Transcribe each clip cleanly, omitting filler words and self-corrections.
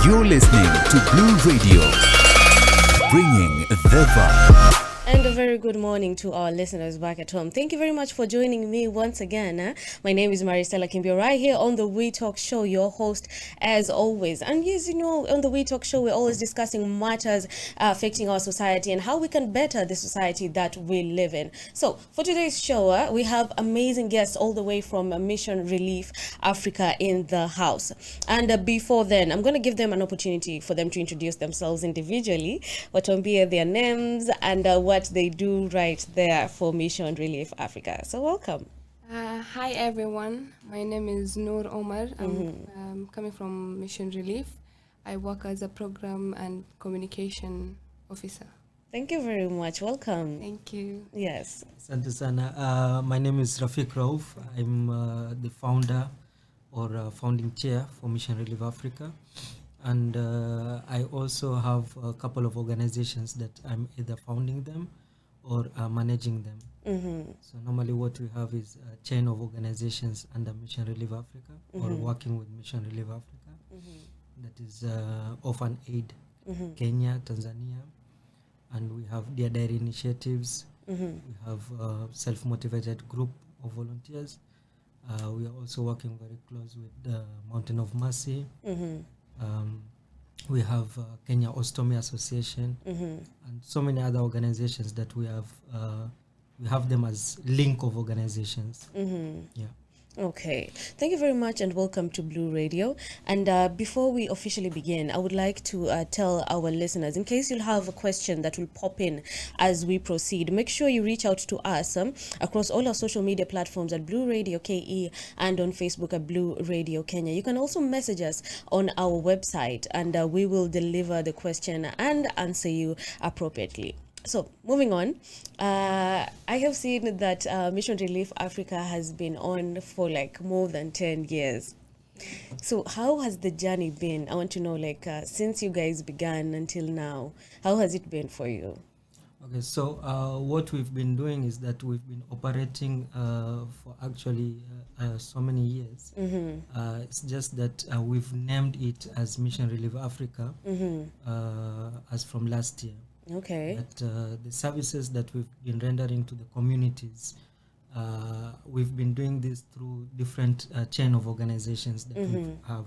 You're listening to Blue Radio, bringing the vibe. And a very good morning to our listeners back at home. Thank you very much for joining me once again. My name is Maristella Kimbio, right here on the We Talk Show, your host as always. And yes, you know, on the We Talk Show, we're always discussing matters affecting our society and how we can better the society that we live in. So for today's show, we have amazing guests all the way from Mission Relief Africa in the house. And before then, I'm going to give them an opportunity for them to introduce themselves individually, watuambie their names and what they do right there for Mission Relief Africa. So welcome. Hi everyone, my name is Noor Omar. I'm coming from Mission Relief. I work as a program and communication officer. Thank you very much. Welcome. Thank you. Yes. Asante sana. My name is Rafiq Rauf. I'm the founder or founding chair for Mission Relief Africa. And I also have a couple of organizations that I'm either founding them or managing them. So normally what we have is a chain of organizations under Mission Relief Africa or working with Mission Relief Africa. That is Orphan Aid, Kenya, Tanzania. And we have Dear Diary Initiatives. We have a self-motivated group of volunteers. We are also working very close with the Mountain of Mercy. We have Kenya Ostomy Association and so many other organizations that we have them as link of organizations. Yeah. Okay. Thank you very much and welcome to Blue Radio. And before we officially begin, I would like to tell our listeners, in case you'll have a question that will pop in as we proceed, make sure you reach out to us across all our social media platforms at Blue Radio KE and on Facebook at Blue Radio Kenya. You can also message us on our website and we will deliver the question and answer you appropriately. So, moving on, I have seen that Mission Relief Africa has been on for like more than 10 years. So, how has the journey been? I want to know, like, since you guys began until now, how has it been for you? Okay, so what we've been doing is that we've been operating for actually so many years. It's just that we've named it as Mission Relief Africa as from last year. Okay. That the services that we've been rendering to the communities, we've been doing this through different chain of organizations that we have.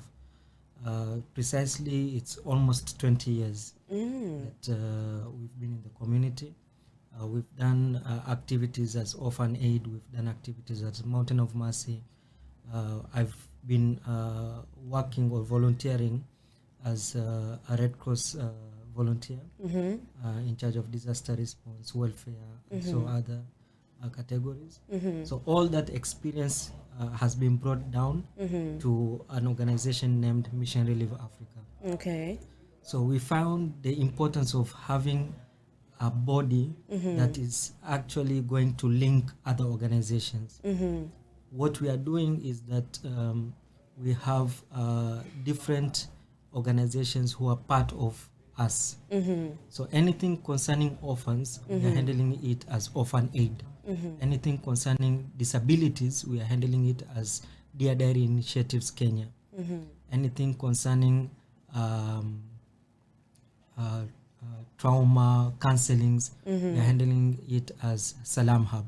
Precisely, it's almost 20 years that we've been in the community. We've done activities as Orphan Aid, we've done activities as Mountain of Mercy. I've been working or volunteering as a Red Cross volunteer in charge of disaster response, welfare, and so other categories. So all that experience has been brought down to an organization named Mission Relief Africa. Okay. So we found the importance of having a body that is actually going to link other organizations. What we are doing is that we have different organizations who are part of us. So anything concerning orphans, we are handling it as Orphan Aid. Anything concerning disabilities, we are handling it as Dear Diary Initiatives Kenya. Anything concerning trauma counselings, we are handling it as Salam Hub.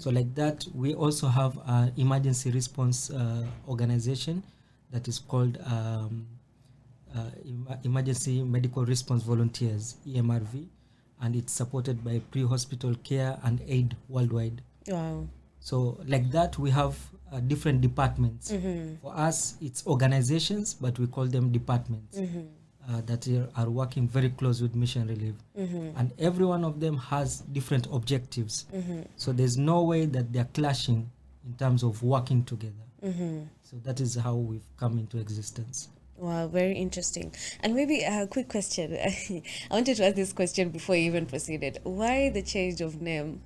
So like that, we also have an emergency response organization that is called Emergency Medical Response Volunteers, EMRV, and it's supported by Pre-Hospital Care and Aid Worldwide. Wow. So like that, we have different departments. For us, it's organizations, but we call them departments that are working very close with Mission Relief. And every one of them has different objectives. So there's no way that they're clashing in terms of working together. So that is how we've come into existence. Wow, very interesting. And maybe a quick question. I wanted to ask this question before you even proceeded. Why the change of name?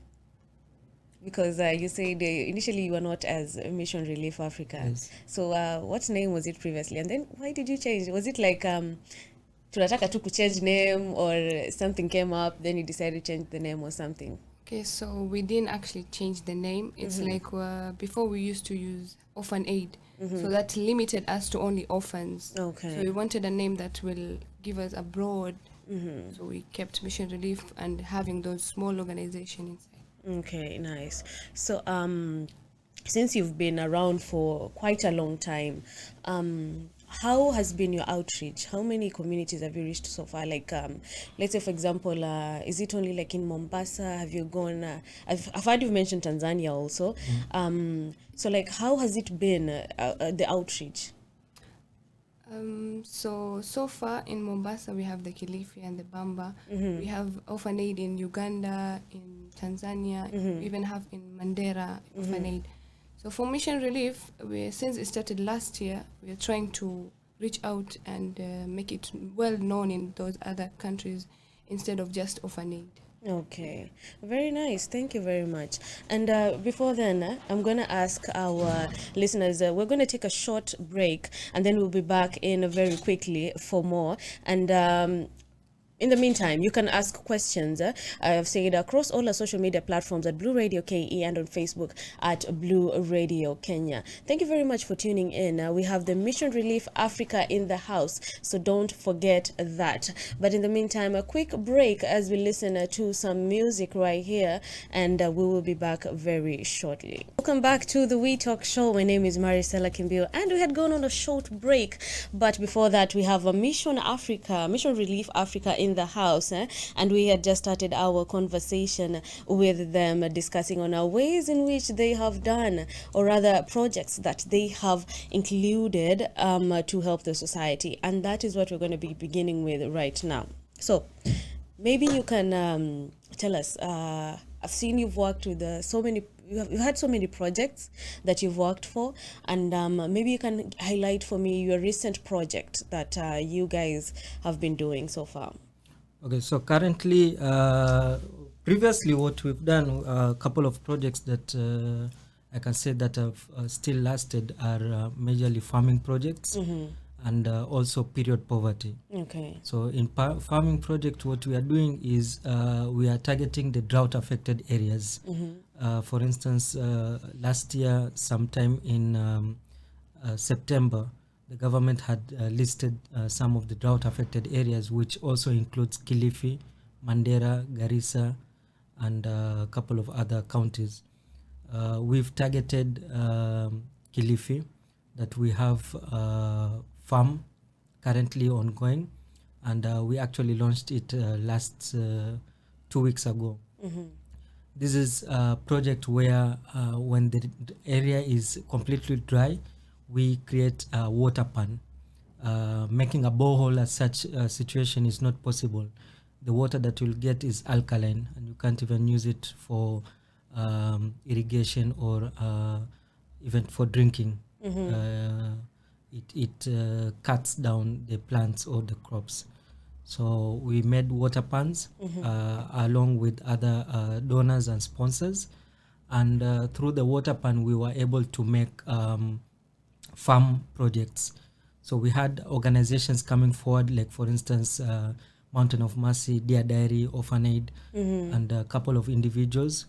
Because you said initially you were not as Mission Relief Africa. Yes. So what name was it previously? And then why did you change? Was it like tunataka tu change name or something came up, then you decided to change the name or something? Okay, so we didn't actually change the name. It's like before we used to use Orphan Aid. So that limited us to only orphans. Okay. So we wanted a name that will give us a broad. So we kept Mission Relief and having those small organizations inside. Okay, nice. So, since you've been around for quite a long time, how has been your outreach? How many communities have you reached so far? Like, let's say, for example, is it only like in Mombasa? Have you gone? I've heard you've mentioned Tanzania also. So, like, how has it been, the outreach? So far in Mombasa we have the Kilifi and the Bamba. We have Orphan Aid in Uganda, in Tanzania, we even have in Mandera Orphan Aid. So for Mission Relief, since it started last year, we are trying to reach out and make it well known in those other countries instead of just Orphan Aid. Okay, very nice. Thank you very much. And before then, I'm going to ask our listeners, we're going to take a short break and then we'll be back in very quickly for more. And in the meantime, you can ask questions. I've said across all our social media platforms at Blue Radio KE and on Facebook at Blue Radio Kenya. Thank you very much for tuning in. We have the Mission Relief Africa in the house, so don't forget that. But in the meantime, a quick break as we listen to some music right here, and we will be back very shortly. Welcome back to the We Talk Show. My name is Maricela Kimbio, and we had gone on a short break, but before that, we have a Mission Relief Africa in the house, and we had just started our conversation with them, discussing on our ways in which they have done, or rather projects that they have included to help the society, and that is what we're going to be beginning with right now. So maybe you can tell us, I've seen you've worked with you've had so many projects that you've worked for, and maybe you can highlight for me your recent project that you guys have been doing so far. Okay, so currently, previously what we've done, a couple of projects that I can say that have still lasted are majorly farming projects and also period poverty. Okay. So in farming project, what we are doing is we are targeting the drought affected areas. For instance, last year, sometime in September, the government had listed some of the drought affected areas, which also includes Kilifi, Mandera, Garissa, and a couple of other counties. We've targeted Kilifi, that we have farm currently ongoing, and we actually launched it last 2 weeks ago. This is a project where when the area is completely dry, we create a water pan. Making a borehole at such a situation is not possible. The water that you'll get is alkaline, and you can't even use it for irrigation or even for drinking. It cuts down the plants or the crops. So we made water pans along with other donors and sponsors, and through the water pan we were able to make farm projects. So we had organizations coming forward, like for instance Mountain of Mercy, Dear Diary, Orphan Aid, and a couple of individuals.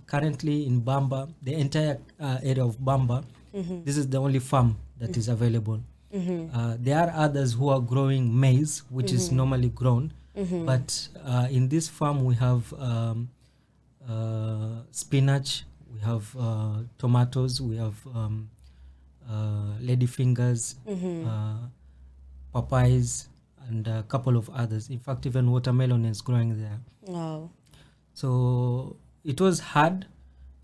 Currently in Bamba, the entire area of Bamba, this is the only farm that is available. There are others who are growing maize, which is normally grown, but in this farm we have spinach, we have tomatoes, we have ladyfingers, papayas, and a couple of others. In fact, even watermelon is growing there. Wow. So it was hard.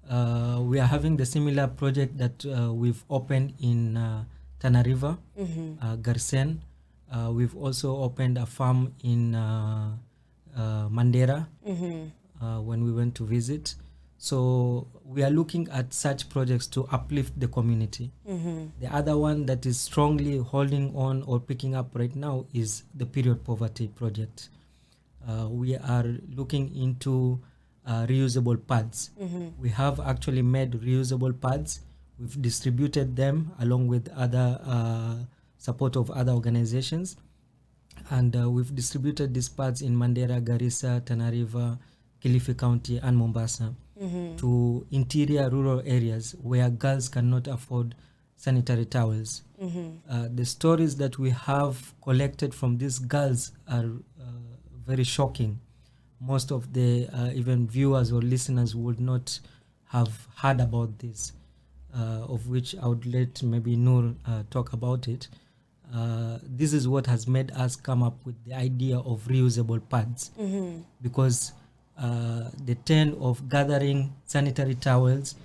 We are having the similar project that we've opened in Tana River, Garsen. We've also opened a farm in Mandera when we went to visit. So we are looking at such projects to uplift the community. The other one that is strongly holding on or picking up right now is the period poverty project. We are looking into reusable pads. We have actually made reusable pads. We've distributed them along with other support of other organizations, and we've distributed these pads in Mandera, Garissa, Tana River, Kilifi County and Mombasa, to interior rural areas where girls cannot afford sanitary towels. The stories that we have collected from these girls are very shocking. Most of the even viewers or listeners would not have heard about this, of which I would let maybe Noor talk about it. This is what has made us come up with the idea of reusable pads, because the trend of gathering sanitary towels,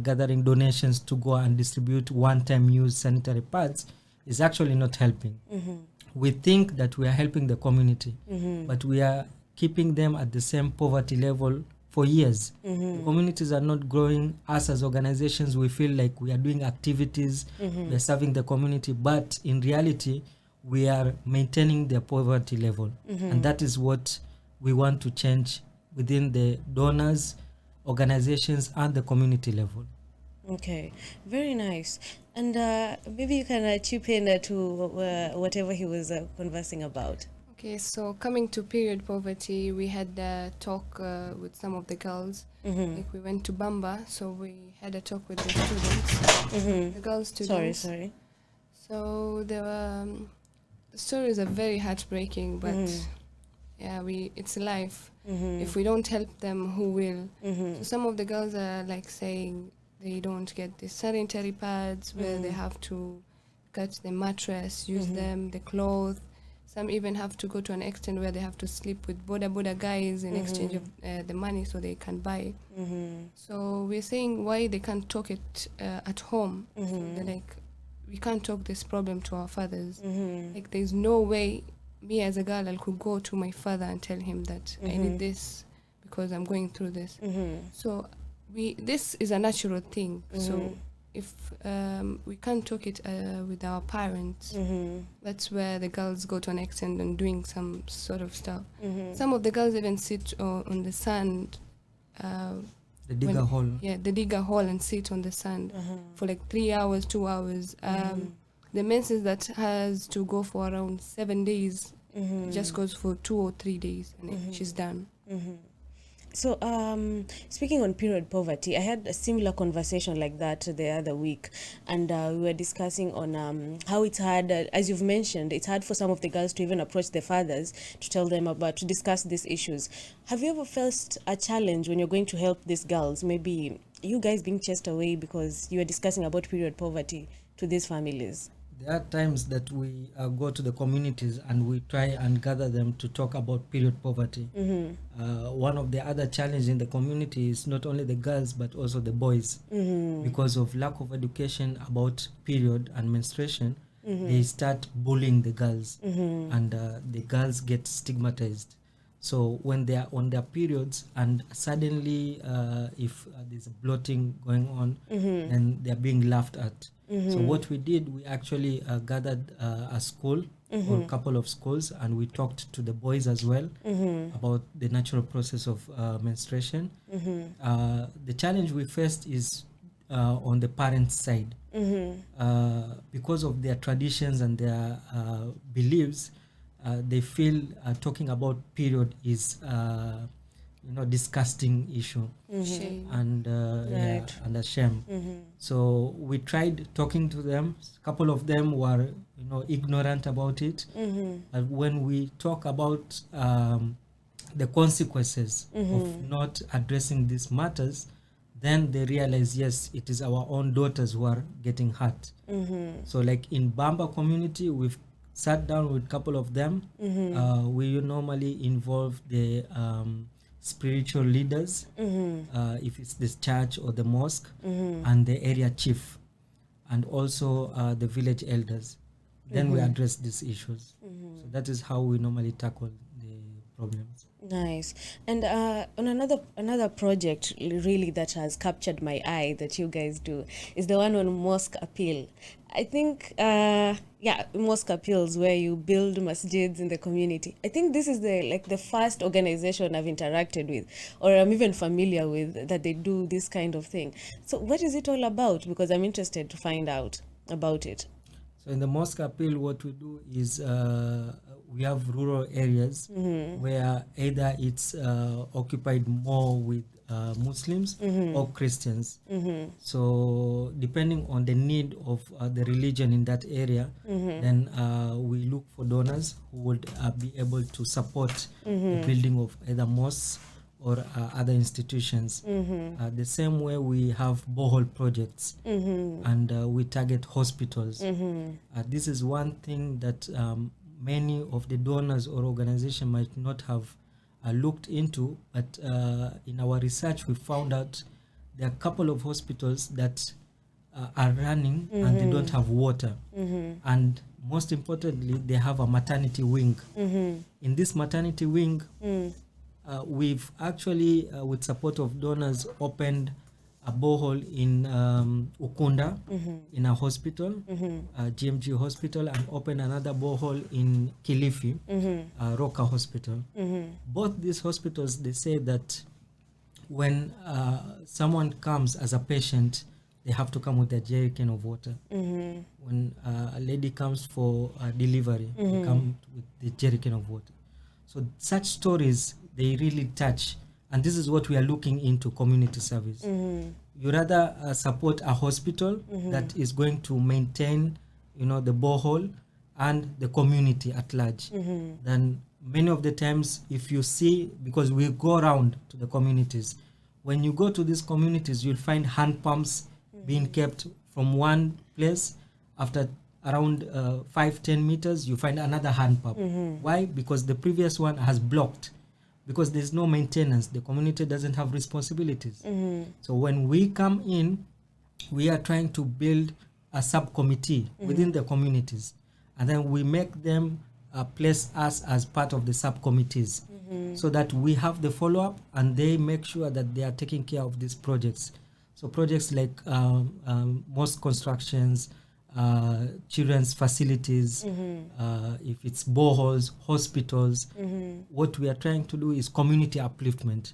gathering donations to go and distribute one-time use sanitary pads is actually not helping. We think that we are helping the community, but we are keeping them at the same poverty level for years. The communities are not growing. Us as organizations, we feel like we are doing activities, we are serving the community, but in reality, we are maintaining their poverty level. And that is what we want to change within the donors, organizations, and the community level. Okay, very nice. And maybe you can chip in to whatever he was conversing about. Okay, so coming to period poverty, we had a talk with some of the girls. Like we went to Bamba, so we had a talk with the students, the girl students. Sorry. So there were, the stories are very heartbreaking, but yeah, it's life. If we don't help them, who will? So some of the girls are like saying they don't get the sanitary pads where they have to cut the mattress, use them, the clothes. Some even have to go to an extent where they have to sleep with boda guys in exchange of the money so they can buy. So we're saying why they can't talk it at home. So they're like, we can't talk this problem to our fathers. Like there's no way me as a girl I could go to my father and tell him that I need this because I'm going through this. So this is a natural thing. So if we can't talk it with our parents, that's where the girls go to an extent and doing some sort of stuff. Some of the girls even sit on the sand. The digger hole. Yeah, the digger hole and sit on the sand for like 3 hours, 2 hours. The menses that has to go for around 7 days just goes for 2 or 3 days and then she's done. So, speaking on period poverty, I had a similar conversation like that the other week, and we were discussing on how it's hard, as you've mentioned, it's hard for some of the girls to even approach their fathers to tell them about, to discuss these issues. Have you ever faced a challenge when you're going to help these girls? Maybe you guys being chased away because you were discussing about period poverty to these families? There are times that we go to the communities and we try and gather them to talk about period poverty. One of the other challenges in the community is not only the girls but also the boys. Because of lack of education about period and menstruation, they start bullying the girls and the girls get stigmatized. So when they are on their periods and suddenly if there's a bloating going on, then they're being laughed at. So what we did, we actually gathered a school or a couple of schools, and we talked to the boys as well about the natural process of menstruation. The challenge we faced is on the parents' side. Because of their traditions and their beliefs, they feel talking about period is disgusting issue Shame. and Right. and a shame. So we tried talking to them. A couple of them were ignorant about it. But when we talk about the consequences of not addressing these matters, then they realize, yes, it is our own daughters who are getting hurt. So like in Bamba community, we've sat down with a couple of them. We normally involve the spiritual leaders, if it's the church or the mosque, and the area chief, and also the village elders. Then we address these issues. So that is how we normally tackle the problems. Nice. And on another project really that has captured my eye that you guys do is the one on mosque appeal. I think mosque appeals, where you build masjids in the community. I think this is the first organization I've interacted with, or I'm even familiar with, that they do this kind of thing. So what is it all about? Because I'm interested to find out about it. So So in the mosque appeal, what we do is we have rural areas where either it's occupied more with Muslims or Christians. So depending on the need of the religion in that area, then we look for donors who would be able to support the building of either mosques or other institutions. The same way we have borehole projects and we target hospitals. This is one thing that many of the donors or organizations might not have looked into, but in our research we found out there are a couple of hospitals that are running and they don't have water. And most importantly, they have a maternity wing. In this maternity wing, we've actually, with support of donors, opened a borehole in Ukunda in a hospital, GMG hospital, and opened another borehole in Kilifi, Roka hospital. Both these hospitals, they say that when someone comes as a patient, they have to come with a jerrycan of water. When a lady comes for delivery, they come with the jerrycan of water. So such stories, they really touch, and this is what we are looking into, community service. You rather support a hospital that is going to maintain, the borehole and the community at large. Then many of the times, if you see, because we go around to the communities, when you go to these communities, you'll find hand pumps being kept from one place. After around 5-10 meters, you find another hand pump. Why? Because the previous one has blocked, because there's no maintenance. The community doesn't have responsibilities. So when we come in, we are trying to build a subcommittee within the communities, and then we make them place us as part of the subcommittees, so that we have the follow-up and they make sure that they are taking care of these projects. So projects like mosque constructions, children's facilities, if it's boreholes, hospitals, what we are trying to do is community upliftment.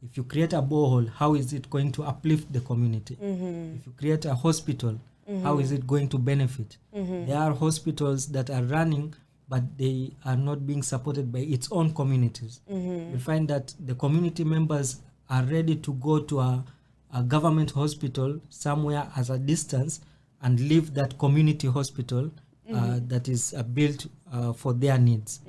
If you create a borehole, how is it going to uplift the community? If you create a hospital, how is it going to benefit? There are hospitals that are running, but they are not being supported by its own communities. You find that the community members are ready to go to a government hospital somewhere as a distance and leave that community hospital that is built for their needs.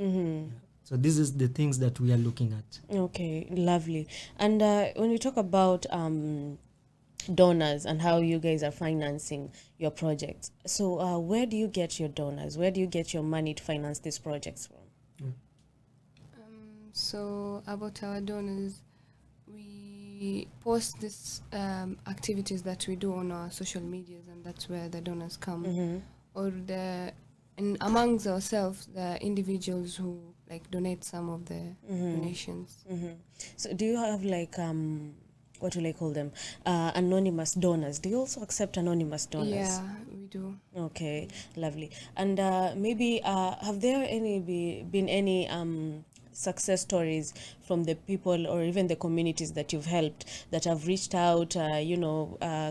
So this is the things that we are looking at. Okay, lovely. And when we talk about donors and how you guys are financing your projects, so where do you get your donors? Where do you get your money to finance these projects from? So about our donors, we post these activities that we do on our social medias, and that's where the donors come. Or and amongst ourselves, the individuals who donate some of the donations. So do you have what will I call them? Anonymous donors. Do you also accept anonymous donors? Yeah, we do. Okay, lovely. And maybe have there been any success stories from the people or even the communities that you've helped that have reached out,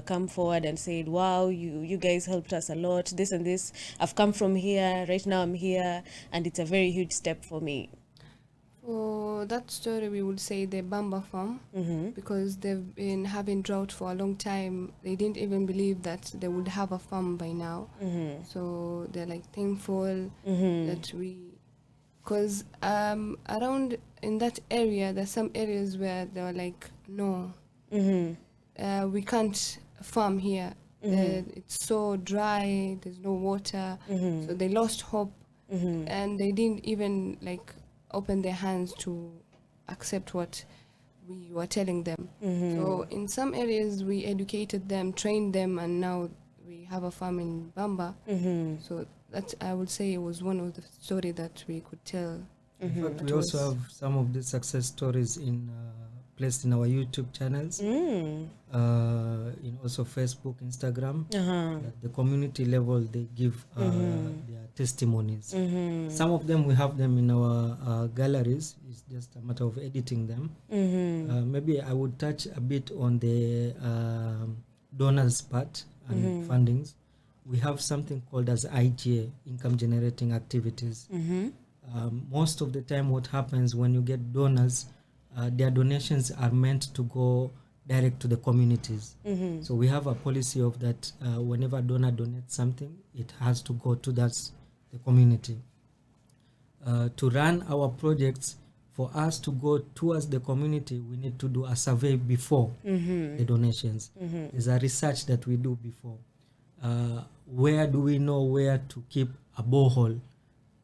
come forward and said, wow, you guys helped us a lot, this and this, I've come from here, right now I'm here, and it's a very huge step for me? For that story, we would say the Bamba farm, because they've been having drought for a long time. They didn't even believe that they would have a farm by now. So they're thankful that because around in that area, there's some areas where they were no, we can't farm here. It's so dry, there's no water. So they lost hope, and they didn't even open their hands to accept what we were telling them. So in some areas we educated them, trained them, and now we have a farm in Bamba. So that, I would say, it was one of the stories that we could tell. In fact, we also have some of the success stories placed in our YouTube channels, in also Facebook, Instagram. At the community level, they give their testimonies. Some of them, we have them in our galleries. It's just a matter of editing them. Maybe I would touch a bit on the donors part and fundings. we have something called as IGA, income generating activities. Most of the time what happens when you get donors, their donations are meant to go direct to the communities. So we have a policy of that whenever a donor donates something, it has to go to the community. To run our projects, for us to go towards the community, we need to do a survey before the donations. There's a research that we do before. Where do we know where to keep a borehole?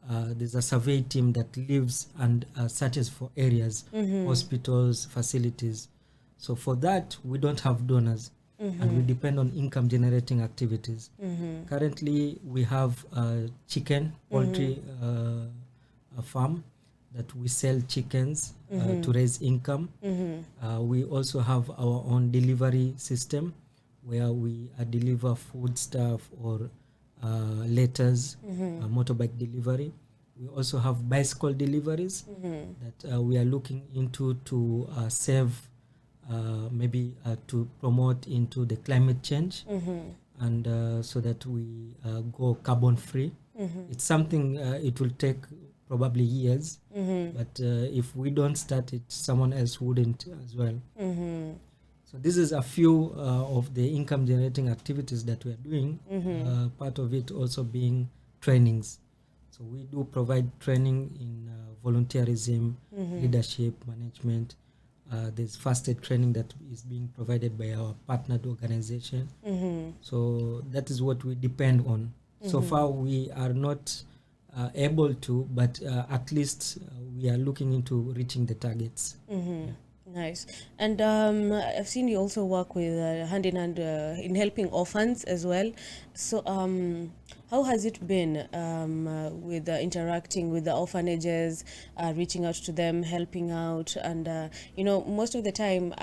There's a survey team that lives and searches for areas, hospitals, facilities. So for that, we don't have donors, and we depend on income generating activities. Currently, we have chicken, poultry a farm that we sell chickens to raise income. We also have our own delivery system where we deliver food stuff or letters, motorbike delivery. We also have bicycle deliveries that we are looking into to save, maybe to promote into the climate change, and so that we go carbon free. It's something it will take probably years, but if we don't start it, someone else wouldn't as well. So this is a few of the income generating activities that we are doing. Part of it also being trainings. So we do provide training in volunteerism, leadership, management. There's first aid training that is being provided by our partnered organization. So that is what we depend on. So far we are not able to, but at least we are looking into reaching the targets. Nice. And I've seen you also work with hand in hand in helping orphans as well. So how has it been with interacting with the orphanages, reaching out to them, helping out? And, most of the time,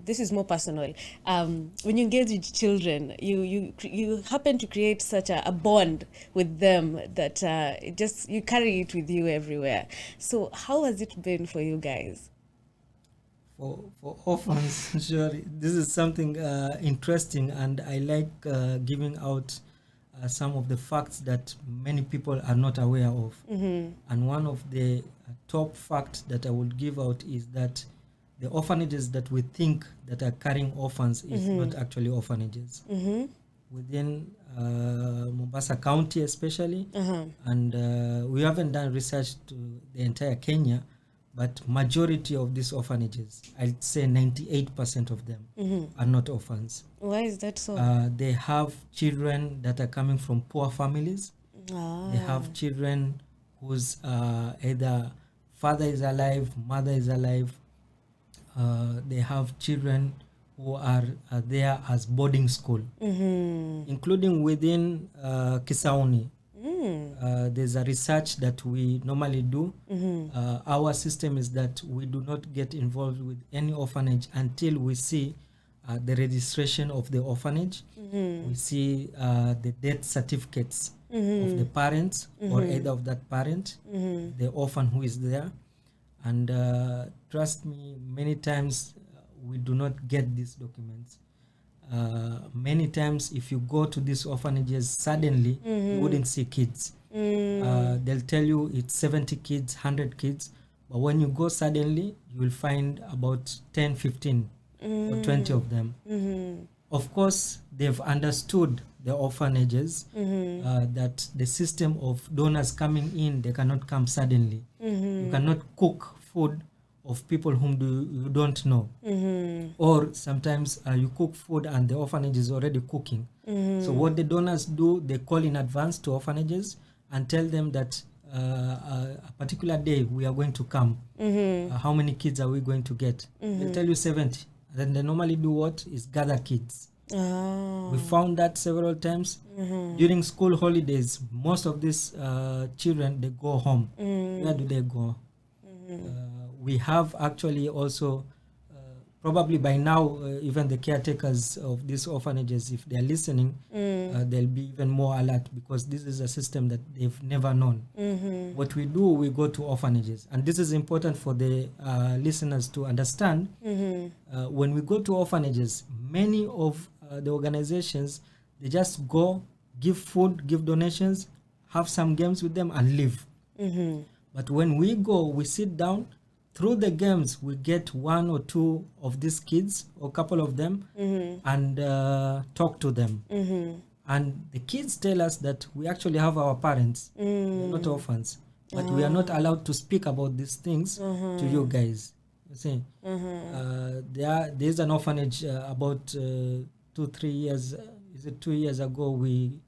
this is more personal. When you engage with children, you happen to create such a bond with them that you carry it with you everywhere. So how has it been for you guys? For orphans, sure, this is something interesting, and I like giving out some of the facts that many people are not aware of. And one of the top facts that I would give out is that the orphanages that we think that are carrying orphans is not actually orphanages. Within Mombasa County especially, and we haven't done research to the entire Kenya, but majority of these orphanages, I'd say 98% of them are not orphans. Why is that so? They have children that are coming from poor families. They have children whose either father is alive, mother is alive. They have children who are there as boarding school, including within Kisauni. There's a research that we normally do. Our system is that we do not get involved with any orphanage until we see the registration of the orphanage. We see the death certificates of the parents or either of that parent, the orphan who is there. And trust me, many times we do not get these documents. Many times if you go to these orphanages suddenly, you wouldn't see kids. They'll tell you it's 70 kids, 100 kids, but when you go suddenly, you will find about 10, 15 or 20 of them. Of course, they've understood, the orphanages, that the system of donors coming in, they cannot come suddenly. You cannot cook food of people whom you don't know, or sometimes you cook food and the orphanage is already cooking. So what the donors do, they call in advance to orphanages and tell them that a particular day we are going to come. How many kids are we going to get? They'll tell you 70. Then they normally do what is gather kids. We found that several times. During school holidays, most of these children, they go home. Where do they go? We have actually also, probably by now, even the caretakers of these orphanages, if they're listening, they'll be even more alert, because this is a system that they've never known. What we do, we go to orphanages. And this is important for the listeners to understand. When we go to orphanages, many of the organizations, they just go, give food, give donations, have some games with them, and leave. But when we go, we sit down. Through the games, we get one or two of these kids, or a couple of them, and talk to them. And the kids tell us that we actually have our parents, we're not orphans, but we are not allowed to speak about these things to you guys. You see, there's an orphanage about 2-3 years. Is it 2 years ago? We,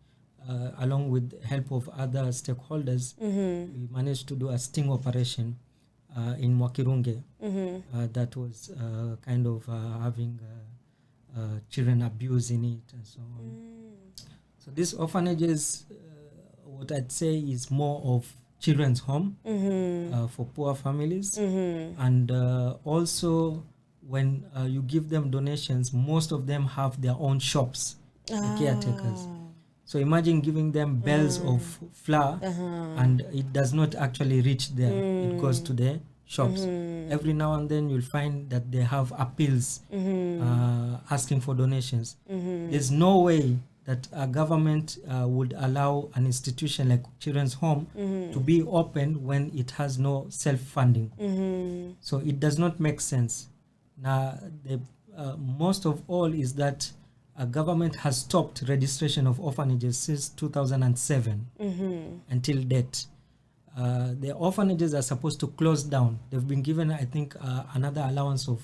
along with the help of other stakeholders, we managed to do a sting operation in Mwakirunge that was kind of having children abuse in it and so on. So these orphanages, what I'd say is more of children's home for poor families. And also when you give them donations, most of them have their own shops, the caretakers. So imagine giving them bales of flour and it does not actually reach there. It goes to the shops. Every now and then you'll find that they have appeals asking for donations. There's no way that a government would allow an institution like Children's Home to be open when it has no self-funding. So it does not make sense. Now, the most of all is that a government has stopped registration of orphanages since 2007 until date. The orphanages are supposed to close down. They've been given, I think, another allowance of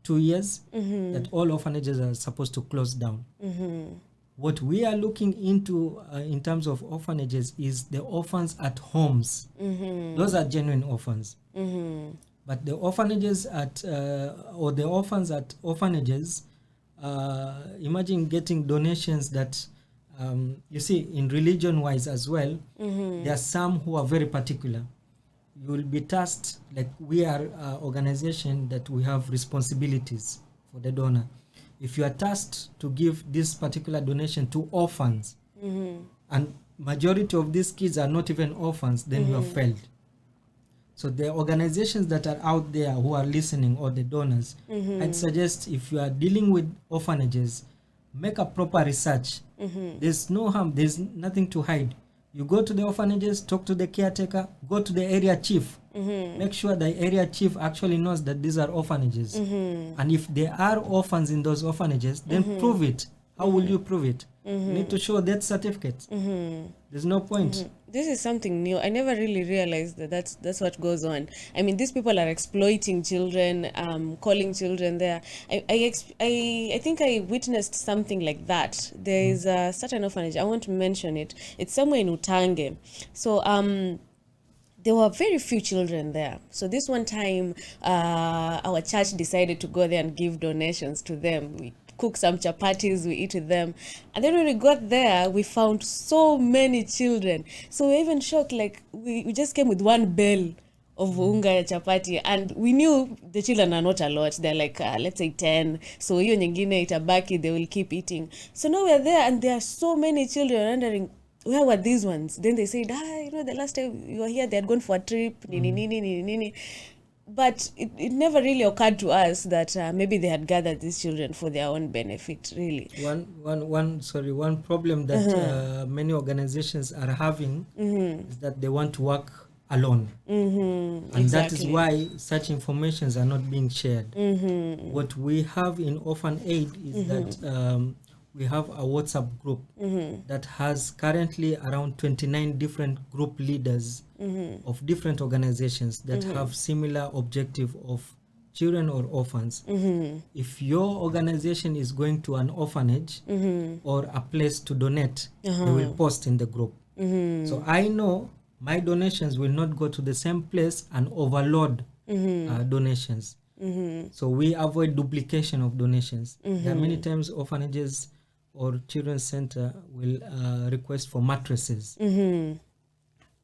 2 years that all orphanages are supposed to close down. What we are looking into in terms of orphanages is the orphans at homes. Those are genuine orphans. But the orphanages at, or the orphans at orphanages, imagine getting donations that, you see, in religion-wise as well, there are some who are very particular. You will be tasked, like we are an organization that we have responsibilities for the donor. If you are tasked to give this particular donation to orphans, and majority of these kids are not even orphans, then you have failed. So the organizations that are out there who are listening, or the donors, I'd suggest if you are dealing with orphanages, make a proper research. There's no harm, there's nothing to hide. You go to the orphanages, talk to the caretaker, go to the area chief. Make sure the area chief actually knows that these are orphanages. And if there are orphans in those orphanages, then prove it. How will you prove it? You need to show death certificates. There's no point. This is something new. I never really realized that that's what goes on. I mean, these people are exploiting children, calling children there. I think I witnessed something like that. There is a certain orphanage. I want to mention it. It's somewhere in Utange. So there were very few children there. So this one time, our church decided to go there and give donations to them. We cook some chapatis, we eat with them. And then when we got there, we found so many children. So we were even shocked, like we just came with one bell of unga ya chapati, and we knew the children are not a lot. They're like, let's say 10. So hiyo nyingine itabaki, they will keep eating. So now we're there and there are so many children wondering, where were these ones? Then they said, the last time you were here, they had gone for a trip, nini. But it never really occurred to us that maybe they had gathered these children for their own benefit, really. One problem that many organizations are having is that they want to work alone. And that is why such informations are not being shared. What we have in Orphan Aid is that we have a WhatsApp group that has currently around 29 different group leaders of different organizations that have similar objective of children or orphans. If your organization is going to an orphanage or a place to donate, they will post in the group. So I know my donations will not go to the same place and overload donations. So we avoid duplication of donations. There are many times orphanages or children's center will request for mattresses.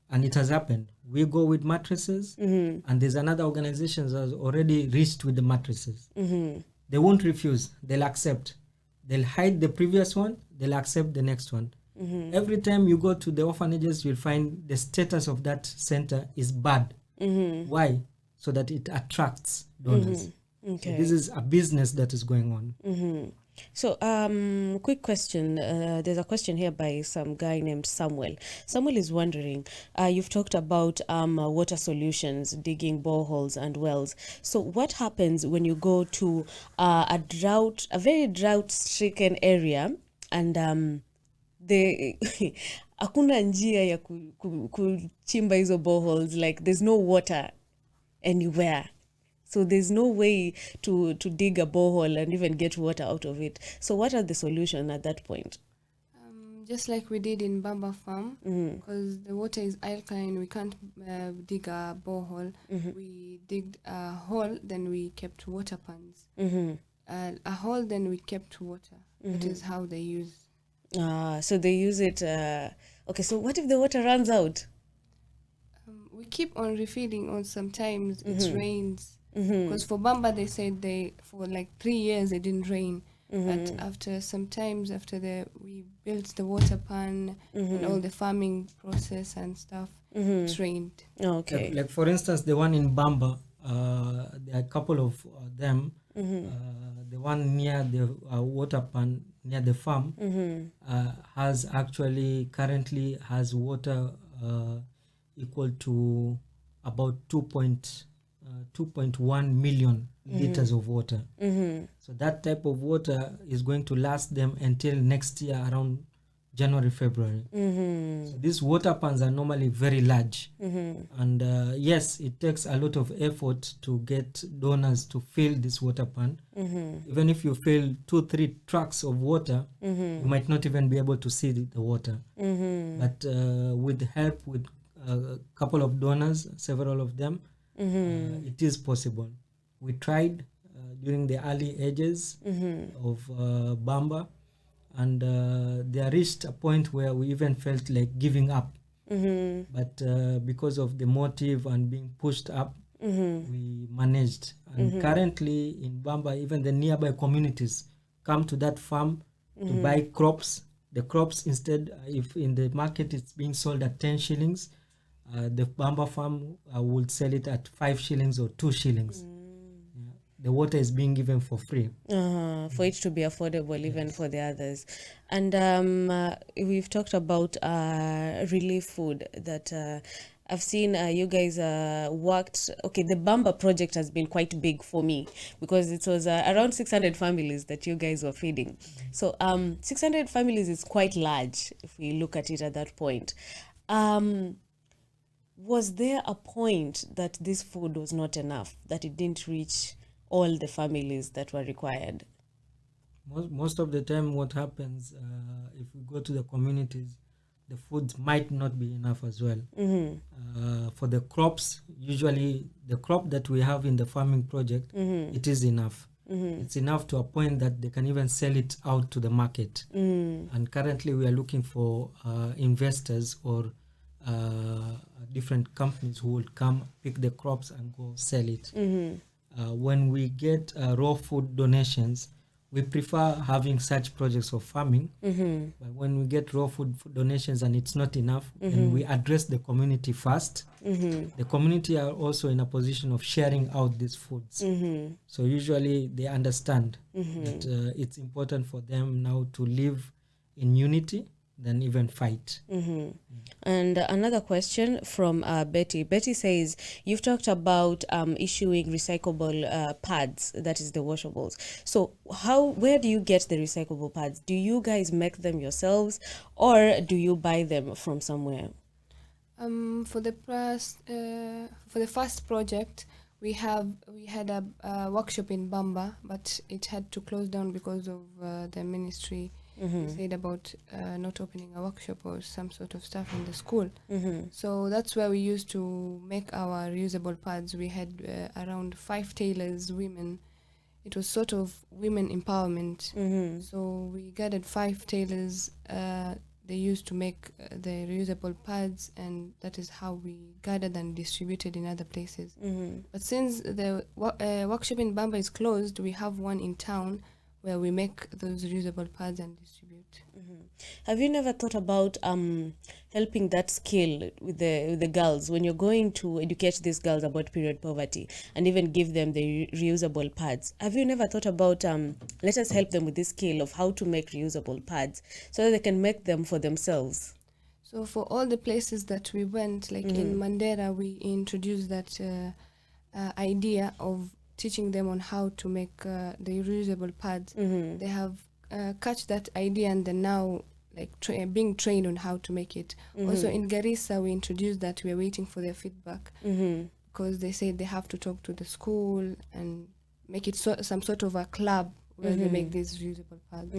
And it has happened. We go with mattresses, and there's another organization that has already reached with the mattresses. They won't refuse. They'll accept. They'll hide the previous one. They'll accept the next one. Every time you go to the orphanages, you'll find the status of that center is bad. Why? So that it attracts donors. So this is a business that is going on. So, quick question. There's a question here by some guy named Samuel. Samuel is wondering, you've talked about water solutions, digging boreholes and wells. So, what happens when you go to a very drought-stricken area, and the hakuna njia ya kuchimba hizo boreholes, like there's no water anywhere? So there's no way to dig a borehole and even get water out of it. So what are the solution at that point? Just like we did in Bamba Farm, because the water is alkaline, we can't dig a borehole. We digged a hole, then we kept water pans. A hole, then we kept water. That is how they use. So they use it. Okay, so what if the water runs out? We keep on refilling, or sometimes it rains. Because for Bamba, they said for like 3 years it didn't rain. But after we built the water pan and all the farming process and stuff, it rained. Okay. Like for instance, the one in Bamba, there are a couple of them. The one near the water pan near the farm currently has water equal to about 2.1 million liters of water. So that type of water is going to last them until next year around January, February. So these water pans are normally very large. And yes, it takes a lot of effort to get donors to fill this water pan. Even if you fill 2-3 trucks of water, you might not even be able to see the water. But with help with a couple of donors, several of them, it is possible. We tried during the early ages of Bamba, and they reached a point where we even felt like giving up. But because of the motive and being pushed up, we managed. And currently in Bamba, even the nearby communities come to that farm to buy crops. The crops, instead, if in the market it's being sold at 10 shillings, the Bamba farm would sell it at 5 shillings or 2 shillings. Yeah. The water is being given for free. For it to be affordable even for the others. And we've talked about relief food that I've seen you guys worked. Okay, the Bamba project has been quite big for me because it was around 600 families that you guys were feeding. So 600 families is quite large if we look at it at that point. Was there a point that this food was not enough, that it didn't reach all the families that were required? Most of the time what happens, if we go to the communities, the food might not be enough as well. For the crops, usually the crop that we have in the farming project, it is enough. It's enough to a point that they can even sell it out to the market. And currently we are looking for investors or different companies who will come pick the crops and go sell it. When we get raw food donations, we prefer having such projects of farming. But when we get raw food donations and it's not enough, then we address the community first. The community are also in a position of sharing out these foods. So usually they understand that it's important for them now to live in unity than even fight. And another question from Betty. Betty says, you've talked about issuing recyclable pads, that is the washables. So where do you get the recyclable pads? Do you guys make them yourselves or do you buy them from somewhere? For the first project, we had a workshop in Bamba, but it had to close down because of the ministry. They said about not opening a workshop or some sort of stuff in the school. So that's where we used to make our reusable pads. We had around 5 tailors, women. It was sort of women empowerment. So we gathered 5 tailors. They used to make the reusable pads, and that is how we gathered and distributed in other places. But since the workshop in Bamba is closed, we have one in town where we make those reusable pads and distribute. Have you never thought about helping that skill with the girls when you're going to educate these girls about period poverty and even give them the reusable pads? Have you never thought about let us help them with this skill of how to make reusable pads so that they can make them for themselves? So for all the places that we went, like in Mandera, we introduced that idea of teaching them on how to make the reusable pads. They have catch that idea and then now like being trained on how to make it. Also in Garissa, we introduced that. We are waiting for their feedback because they said they have to talk to the school and make it some sort of a club where they make these reusable pads.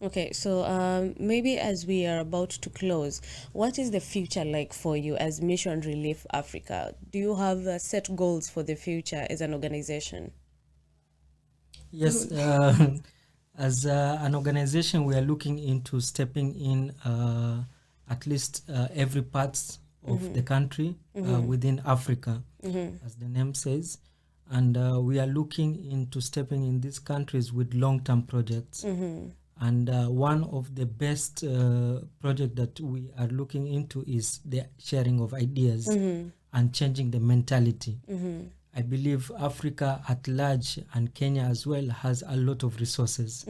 Okay, so maybe as we are about to close, what is the future like for you as Mission Relief Africa? Do you have set goals for the future as an organization? Yes, as an organization, we are looking into stepping in at least every part of the country within Africa, as the name says. And we are looking into stepping in these countries with long-term projects. And one of the best project that we are looking into is the sharing of ideas and changing the mentality. I believe Africa at large and Kenya as well has a lot of resources.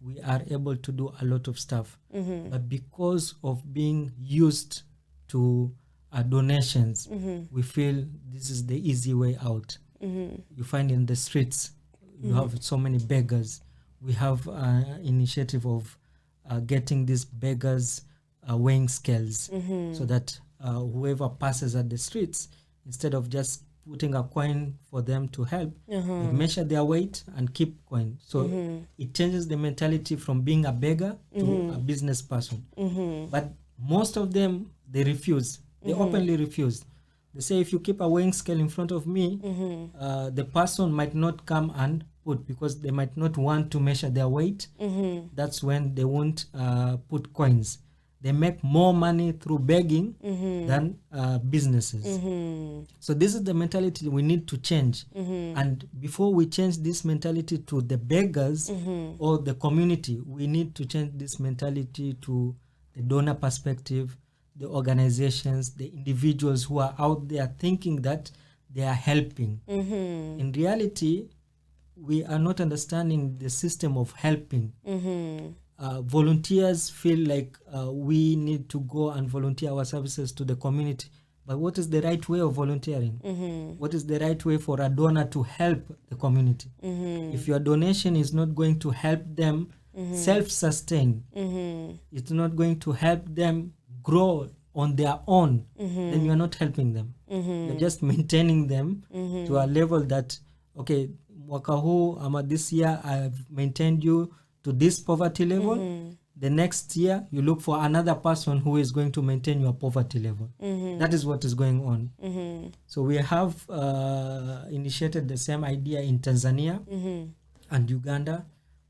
We are able to do a lot of stuff. But because of being used to donations, we feel this is the easy way out. You find in the streets, you have so many beggars. We have an initiative of getting these beggars weighing scales so that whoever passes at the streets, instead of just putting a coin for them to help, they measure their weight and keep coin. So it changes the mentality from being a beggar to a business person. But most of them, they refuse. They openly refuse. They say, if you keep a weighing scale in front of me, the person might not come and put because they might not want to measure their weight. That's when they won't put coins. They make more money through begging than businesses. So this is the mentality we need to change. And before we change this mentality to the beggars or the community, we need to change this mentality to the donor perspective, the organizations, the individuals who are out there thinking that they are helping. In reality, we are not understanding the system of helping. Volunteers feel like we need to go and volunteer our services to the community. But what is the right way of volunteering? What is the right way for a donor to help the community? If your donation is not going to help them self-sustain, it's not going to help them grow on their own, then you are not helping them. You're just maintaining them to a level that, okay, mwaka huu ama this year I've maintained you to this poverty level. The next year you look for another person who is going to maintain your poverty level. That is what is going on. So we have initiated the same idea in Tanzania and Uganda.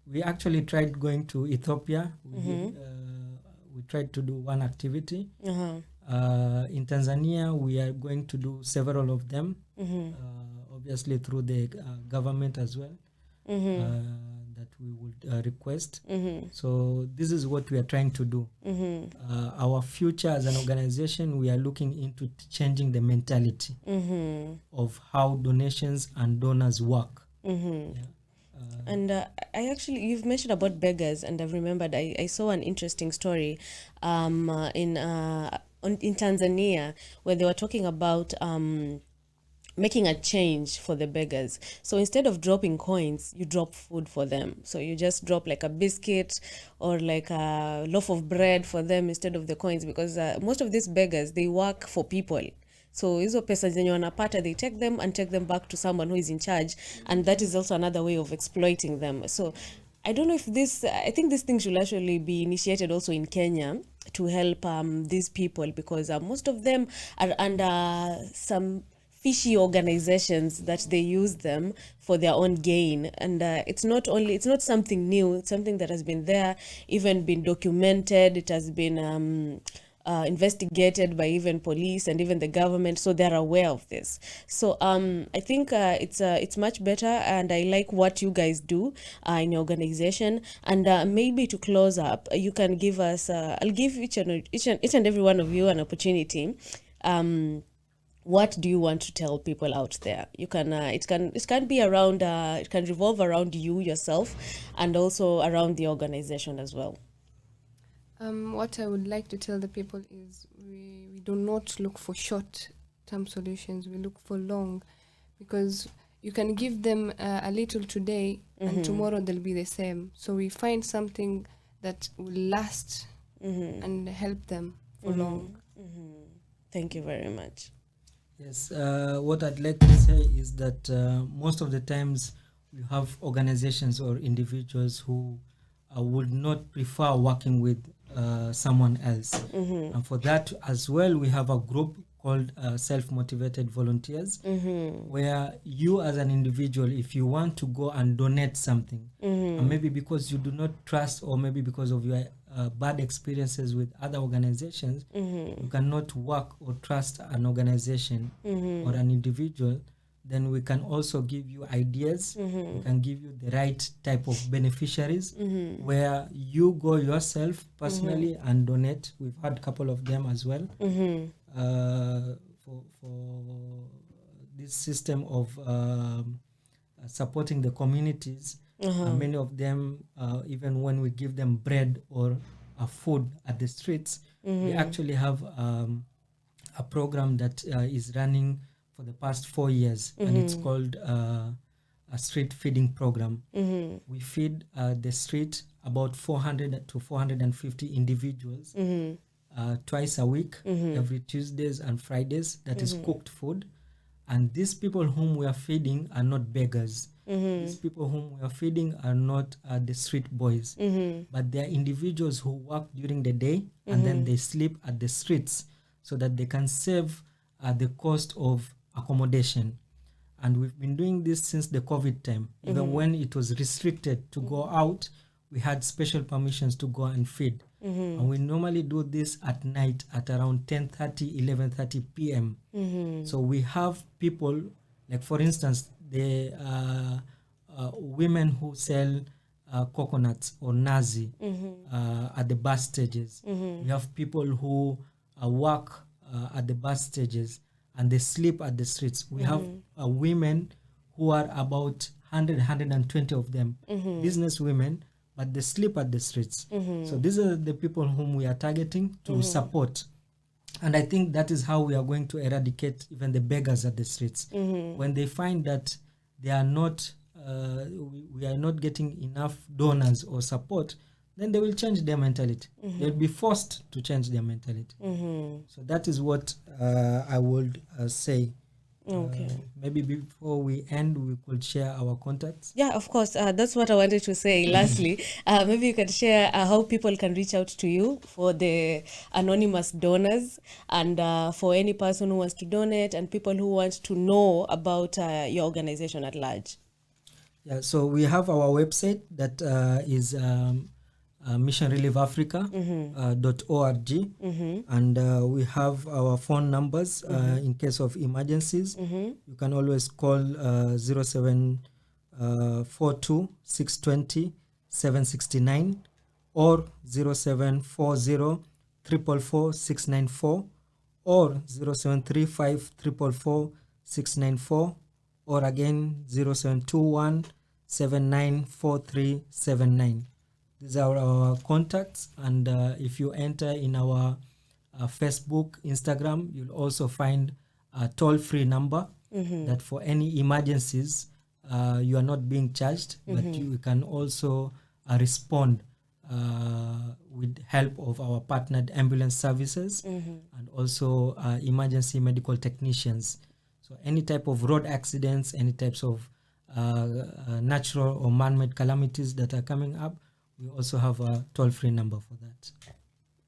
We actually tried going to Ethiopia. We tried to do one activity. In Tanzania, we are going to do several of them, obviously through the government as well, that we would request. So this is what we are trying to do. Our future as an organization, we are looking into changing the mentality of how donations and donors work. And I actually, you've mentioned about beggars, and I've remembered I saw an interesting story in Tanzania where they were talking about making a change for the beggars. So instead of dropping coins, you drop food for them. So you just drop like a biscuit or like a loaf of bread for them instead of the coins, because most of these beggars, they work for people. So hizo pesa zenye wanapata, they take them and take them back to someone who is in charge, and that is also another way of exploiting them. So I don't know if I think this thing should actually be initiated also in Kenya to help these people, because most of them are under some fishy organizations that they use them for their own gain. And it's not something new, it's something that has been there, even been documented. It has been investigated by even police and even the government, so they're aware of this. So I think it's much better, and I like what you guys do in your organization. And maybe to close up, you can give us I'll give each and every one of you an opportunity. What do you want to tell people out there? You can it can be around it can revolve around you yourself, and also around the organization as well. What I would like to tell the people is we do not look for short-term solutions. We look for long, because you can give them a little today and tomorrow they'll be the same. So we find something that will last and help them for long. Thank you very much. Yes, what I'd like to say is that most of the times we have organizations or individuals who would not prefer working with someone else. And for that as well, we have a group called Self-Motivated Volunteers, where you as an individual, if you want to go and donate something, and maybe because you do not trust, or maybe because of your bad experiences with other organizations, you cannot work or trust an organization or an individual, then we can also give you ideas. We can give you the right type of beneficiaries where you go yourself personally and donate. We've had a couple of them as well for this system of supporting the communities. Many of them, even when we give them bread or food at the streets, we actually have a program that is running for the past 4 years, and it's called a street feeding program. We feed the street about 400 to 450 individuals twice a week, every Tuesdays and Fridays. That is cooked food. And these people whom we are feeding are not beggars. These people whom we are feeding are not the street boys, but they are individuals who work during the day and then they sleep at the streets so that they can save the cost of accommodation. And we've been doing this since the COVID time. Even when it was restricted to go out, we had special permissions to go and feed. And we normally do this at night at around 10:30, 11:30 p.m. So we have people, like for instance, the women who sell coconuts or nazi at the bus stages. We have people who work at the bus stages and they sleep at the streets. We have women who are about 120 of them, business women, but they sleep at the streets. So these are the people whom we are targeting to support. And I think that is how we are going to eradicate even the beggars at the streets. When they find that they are not, we are not getting enough donors or support, then they will change their mentality. They'll be forced to change their mentality. So that is what I would say. Okay. Maybe before we end, we could share our contacts. Yeah, of course. That's what I wanted to say. Lastly, maybe you can share how people can reach out to you for the anonymous donors, and for any person who wants to donate, and people who want to know about your organization at large. Yeah, so we have our website that is missionreliefafrica.org, and we have our phone numbers in case of emergencies. You can always call 0742 620 769 or 0740 444 694 or 0735 444 694 or again 0721 794379. These are our contacts, and if you enter in our Facebook, Instagram, you'll also find a toll-free number that for any emergencies, you are not being charged, but you can also respond with help of our partnered ambulance services and also emergency medical technicians. So any type of road accidents, any types of natural or man-made calamities that are coming up, we also have a toll-free number for that.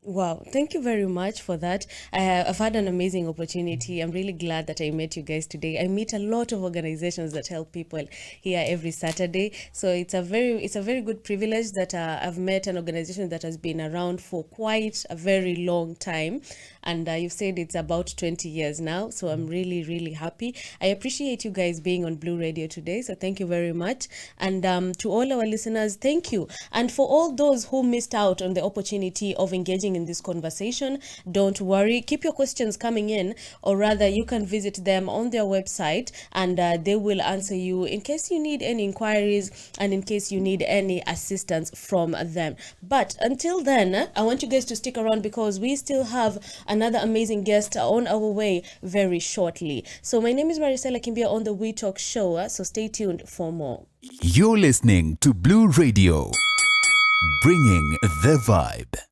Wow, thank you very much for that. I've had an amazing opportunity. I'm really glad that I met you guys today. I meet a lot of organizations that help people here every Saturday. So it's a very good privilege that I've met an organization that has been around for quite a very long time. And you've said it's about 20 years now. So I'm really, really happy. I appreciate you guys being on Blue Radio today. So thank you very much. And to all our listeners, thank you. And for all those who missed out on the opportunity of engaging in this conversation, don't worry. Keep your questions coming in, or rather, you can visit them on their website and they will answer you in case you need any inquiries and in case you need any assistance from them. But until then, I want you guys to stick around because we still have another amazing guest on our way very shortly. So my name is Maricela Kimbia on the We Talk Show, so stay tuned for more. You're listening to Blue Radio, bringing the vibe.